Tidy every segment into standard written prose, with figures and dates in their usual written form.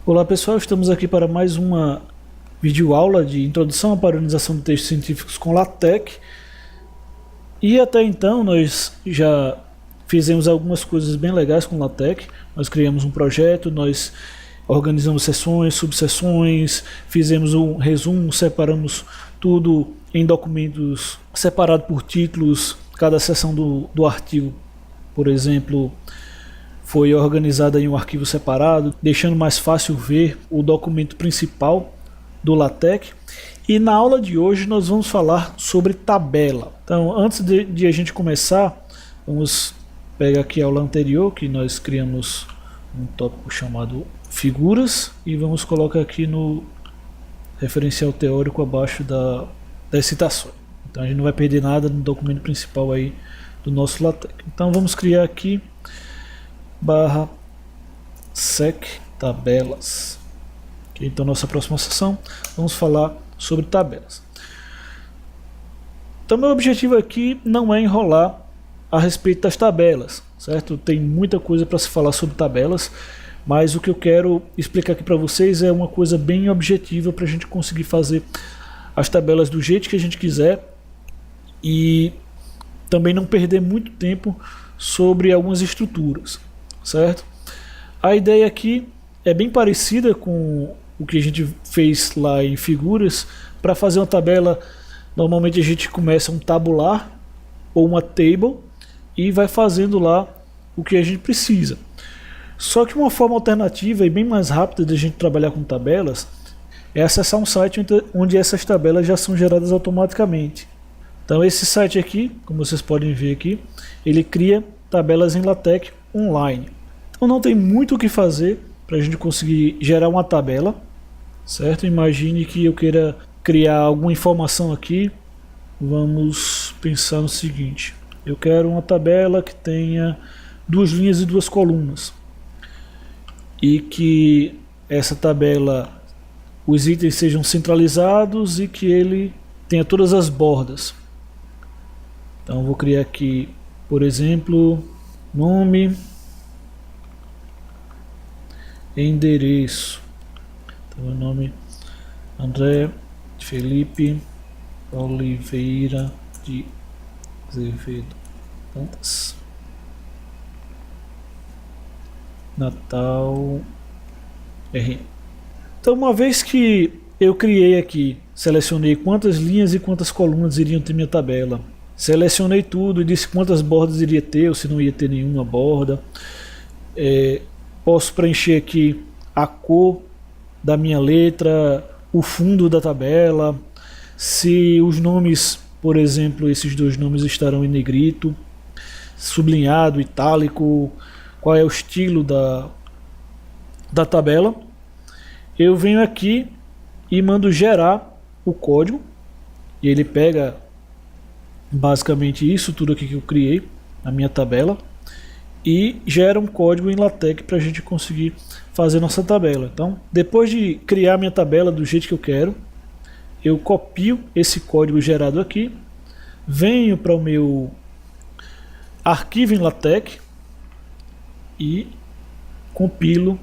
Olá pessoal, estamos aqui para mais uma videoaula de introdução à padronização de textos científicos com LaTeX. E até então nós já fizemos algumas coisas bem legais com LaTeX. Nós criamos um projeto, nós organizamos sessões, subseções, fizemos um resumo, separamos tudo em documentos separados por títulos. Cada seção do artigo, por exemplo, foi organizada em um arquivo separado, deixando mais fácil ver o documento principal do LaTeX. E na aula de hoje nós vamos falar sobre tabela. Então, antes de a gente começar, vamos pegar aqui a aula anterior, que nós criamos um tópico chamado figuras, e vamos colocar aqui no referencial teórico abaixo das citações. Então a gente não vai perder nada no documento principal aí do nosso LaTeX. Então vamos criar aqui /sec tabelas. Okay, então nossa próxima sessão vamos falar sobre tabelas. Então meu objetivo aqui não é enrolar a respeito das tabelas, certo? Tem muita coisa para se falar sobre tabelas, mas o que eu quero explicar aqui para vocês é uma coisa bem objetiva para a gente conseguir fazer as tabelas do jeito que a gente quiser e também não perder muito tempo sobre algumas estruturas, certo? A ideia aqui é bem parecida com o que a gente fez lá em figuras. Para fazer uma tabela, normalmente a gente começa um tabular ou uma table e vai fazendo lá o que a gente precisa. Só que uma forma alternativa e bem mais rápida de a gente trabalhar com tabelas é acessar um site onde essas tabelas já são geradas automaticamente. Então esse site aqui, como vocês podem ver aqui, ele cria tabelas em LaTeX online. Então não tem muito o que fazer para a gente conseguir gerar uma tabela, certo? Imagine que eu queira criar alguma informação aqui. Vamos pensar no seguinte: eu quero uma tabela que tenha 2 linhas e 2 colunas e que essa tabela, os itens sejam centralizados e que ele tenha todas as bordas. Então eu vou criar aqui, por exemplo, nome, endereço. Então o nome André Felipe Oliveira de Azevedo Dantas, Natal, RN. Então uma vez que eu criei aqui, selecionei quantas linhas e quantas colunas iriam ter minha tabela, selecionei tudo e disse quantas bordas iria ter ou se não ia ter nenhuma borda. Posso preencher aqui a cor da minha letra, o fundo da tabela, se os nomes, por exemplo, esses 2 nomes estarão em negrito, sublinhado, itálico, qual é o estilo da tabela. Eu venho aqui e mando gerar o código e ele pega basicamente isso tudo aqui que eu criei na minha tabela e gera um código em LaTeX para a gente conseguir fazer nossa tabela. Então, depois de criar minha tabela do jeito que eu quero, eu copio esse código gerado aqui, venho para o meu arquivo em LaTeX e compilo,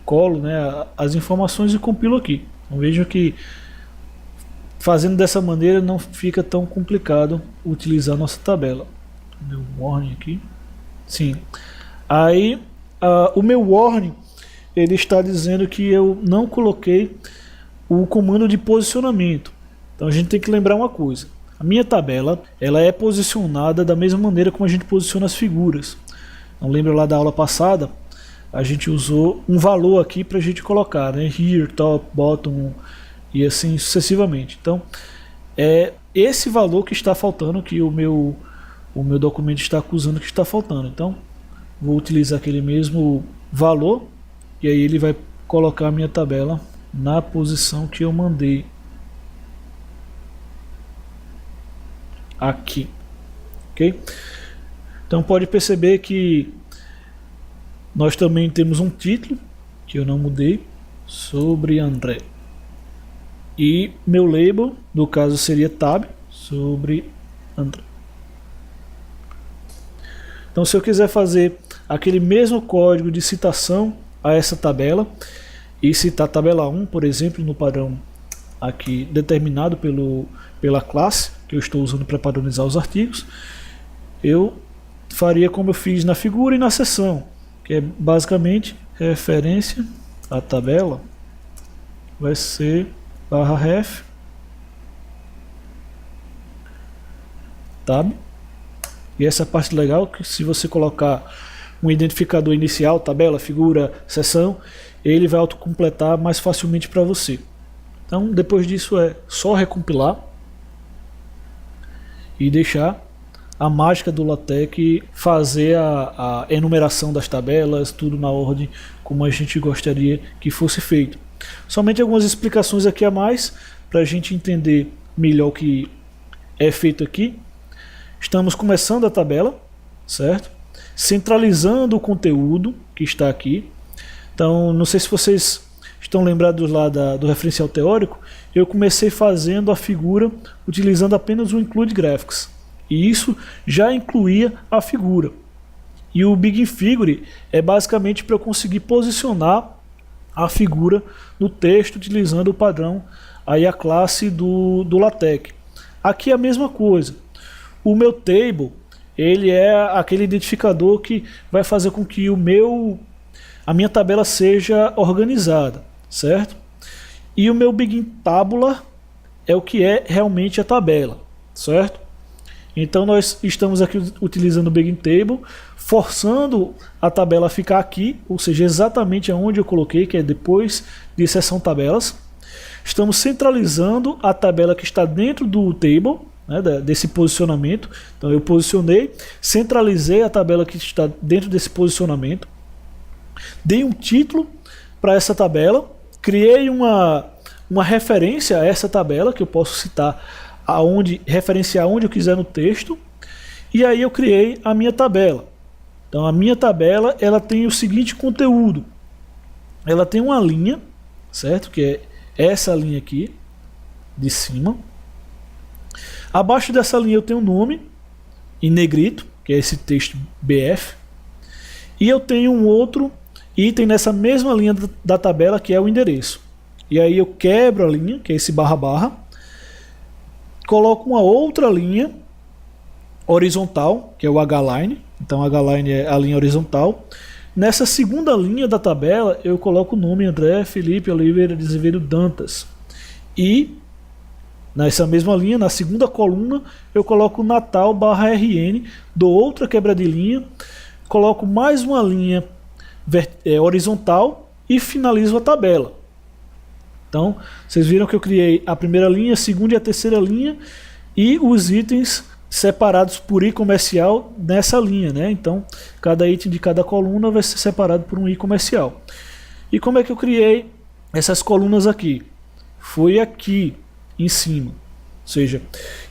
colo, né, as informações e compilo aqui. Então vejo que fazendo dessa maneira não fica tão complicado utilizar a nossa tabela. Meu warning aqui. Sim. Aí o meu warning ele está dizendo que eu não coloquei o comando de posicionamento. Então a gente tem que lembrar uma coisa: a minha tabela ela é posicionada da mesma maneira como a gente posiciona as figuras. Não lembra lá da aula passada? A gente usou um valor aqui para a gente colocar, né? Here, top, bottom e assim sucessivamente. Então é esse valor que está faltando, que o meu documento está acusando que está faltando. Então vou utilizar aquele mesmo valor e aí ele vai colocar a minha tabela na posição que eu mandei aqui, ok? Então pode perceber que nós também temos um título que eu não mudei, sobre André, e meu label, no caso seria tab, sobre André. Então se eu quiser fazer aquele mesmo código de citação a essa tabela, e citar a tabela 1, por exemplo, no padrão aqui determinado pela classe que eu estou usando para padronizar os artigos, eu faria como eu fiz na figura e na seção, que é basicamente referência à tabela vai ser /ref tab. E essa parte legal que se você colocar um identificador inicial, tabela, figura, seção, ele vai autocompletar mais facilmente para você. Então depois disso é só recompilar e deixar a mágica do LaTeX fazer a enumeração das tabelas, tudo na ordem como a gente gostaria que fosse feito. Somente algumas explicações aqui a mais para a gente entender melhor o que é feito aqui. Estamos começando a tabela, certo? Centralizando o conteúdo que está aqui. Então, não sei se vocês estão lembrados lá do referencial teórico, eu comecei fazendo a figura utilizando apenas o Include Graphics. E isso já incluía a figura. E o Begin Figure é basicamente para eu conseguir posicionar a figura no texto utilizando o padrão, aí a classe do LaTeX. Aqui é a mesma coisa. O meu table, ele é aquele identificador que vai fazer com que a minha tabela seja organizada, certo? E o meu Begin Tabular é o que é realmente a tabela, certo? Então nós estamos aqui utilizando o Begin Table, forçando a tabela a ficar aqui, ou seja, exatamente aonde eu coloquei, que é depois de seção tabelas. Estamos centralizando a tabela que está dentro do table, né, desse posicionamento. Então eu posicionei, centralizei a tabela que está dentro desse posicionamento, dei um título para essa tabela, criei uma referência a essa tabela que eu posso citar referenciar onde eu quiser no texto, e aí eu criei a minha tabela. Então a minha tabela ela tem o seguinte conteúdo, ela tem uma linha, certo? Que é essa linha aqui de cima. Abaixo dessa linha eu tenho um nome em negrito, que é esse texto BF, e eu tenho um outro item nessa mesma linha da tabela que é o endereço. E aí eu quebro a linha, que é esse barra barra, coloco uma outra linha horizontal, que é o H-line. Então H-line é a linha horizontal. Nessa segunda linha da tabela eu coloco o nome André Felipe Oliveira de Azevedo Dantas. E nessa mesma linha, na segunda coluna, eu coloco Natal /RN, dou outra quebra de linha, coloco mais uma linha horizontal e finalizo a tabela. Então, vocês viram que eu criei a primeira linha, a segunda e a terceira linha e os itens separados por i comercial nessa linha, né? Então, cada item de cada coluna vai ser separado por um i comercial. E como é que eu criei essas colunas aqui? Foi aqui em cima. Ou seja,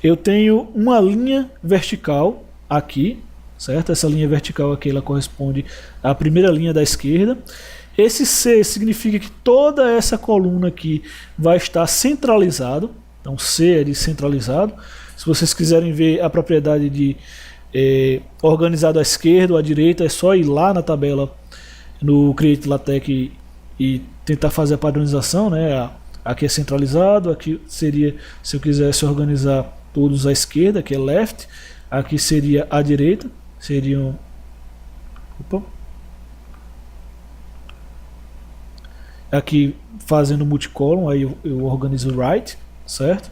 eu tenho uma linha vertical aqui, certo? Essa linha vertical aqui ela corresponde à primeira linha da esquerda. Esse C significa que toda essa coluna aqui vai estar centralizado. Então C é de centralizado. Se vocês quiserem ver a propriedade de organizado à esquerda ou à direita, é só ir lá na tabela no Create LaTeX e tentar fazer a padronização, né? Aqui é centralizado, aqui seria, se eu quisesse organizar todos à esquerda, que é left, aqui seria à direita, seriam... Opa. Aqui fazendo multicolumn, aí eu organizo right, certo?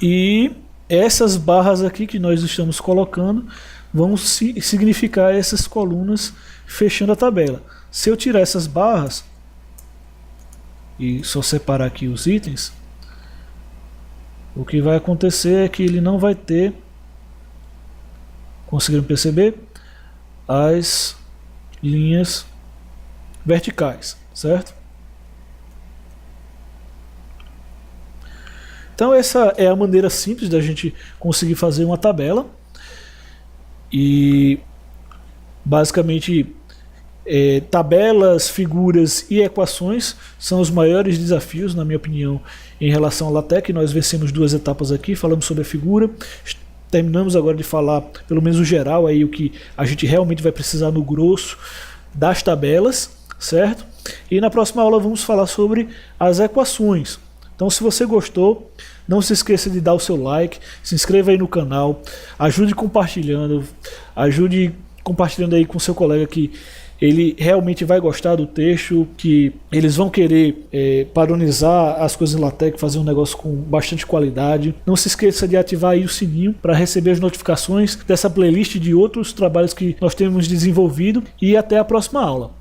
E essas barras aqui que nós estamos colocando vão significar essas colunas fechando a tabela. Se eu tirar essas barras e só separar aqui os itens, o que vai acontecer é que ele não vai ter, conseguiram perceber, as linhas verticais, certo? Então essa é a maneira simples da gente conseguir fazer uma tabela e basicamente tabelas, figuras e equações são os maiores desafios, na minha opinião, em relação ao LaTeX. Nós vencemos duas etapas aqui, falamos sobre a figura, terminamos agora de falar, pelo menos o geral, aí, o que a gente realmente vai precisar no grosso das tabelas. certo? E na próxima aula vamos falar sobre as equações. Então, se você gostou, não se esqueça de dar o seu like, se inscreva aí no canal, ajude compartilhando aí com seu colega que ele realmente vai gostar do texto, que eles vão querer padronizar as coisas em LaTeX, fazer um negócio com bastante qualidade. Não se esqueça de ativar aí o sininho para receber as notificações dessa playlist de outros trabalhos que nós temos desenvolvido, e até a próxima aula.